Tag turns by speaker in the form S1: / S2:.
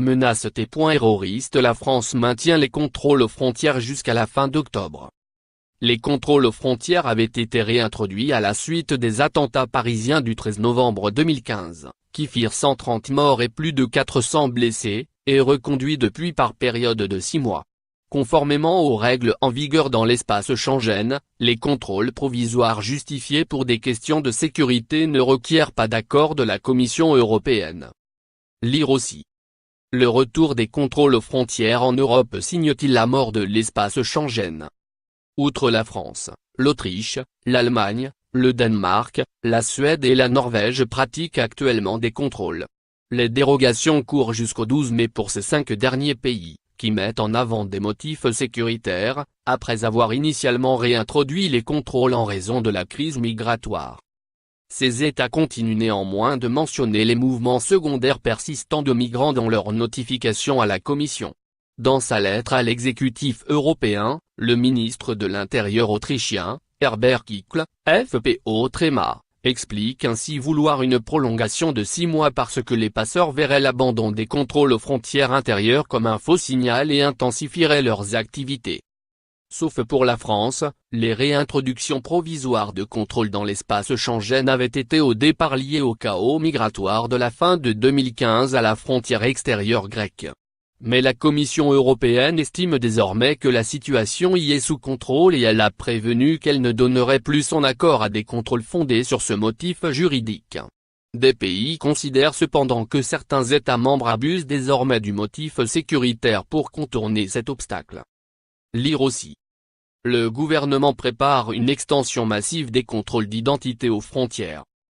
S1: Menace terroriste. La France maintient les contrôles aux frontières jusqu'à la fin d'octobre. Les contrôles aux frontières avaient été réintroduits à la suite des attentats parisiens du 13 novembre 2015, qui firent 130 morts et plus de 400 blessés, et reconduits depuis par période de 6 mois. Conformément aux règles en vigueur dans l'espace Schengen, les contrôles provisoires justifiés pour des questions de sécurité ne requièrent pas d'accord de la Commission européenne. Lire aussi. Le retour des contrôles aux frontières en Europe signe-t-il la mort de l'espace Schengen? Outre la France, l'Autriche, l'Allemagne, le Danemark, la Suède et la Norvège pratiquent actuellement des contrôles. Les dérogations courent jusqu'au 12 mai pour ces 5 derniers pays, qui mettent en avant des motifs sécuritaires, après avoir initialement réintroduit les contrôles en raison de la crise migratoire. Ces États continuent néanmoins de mentionner les mouvements secondaires persistants de migrants dans leur notification à la Commission. Dans sa lettre à l'exécutif européen, le ministre de l'Intérieur autrichien, Herbert Kickl, FPO-Trema, explique ainsi vouloir une prolongation de 6 mois parce que les passeurs verraient l'abandon des contrôles aux frontières intérieures comme un faux signal et intensifieraient leurs activités. Sauf pour la France, les réintroductions provisoires de contrôle dans l'espace Schengen avaient été au départ liées au chaos migratoire de la fin de 2015 à la frontière extérieure grecque. Mais la Commission européenne estime désormais que la situation y est sous contrôle et elle a prévenu qu'elle ne donnerait plus son accord à des contrôles fondés sur ce motif juridique. Des pays considèrent cependant que certains États membres abusent désormais du motif sécuritaire pour contourner cet obstacle. Lire aussi. Le gouvernement prépare une extension massive des contrôles d'identité aux frontières.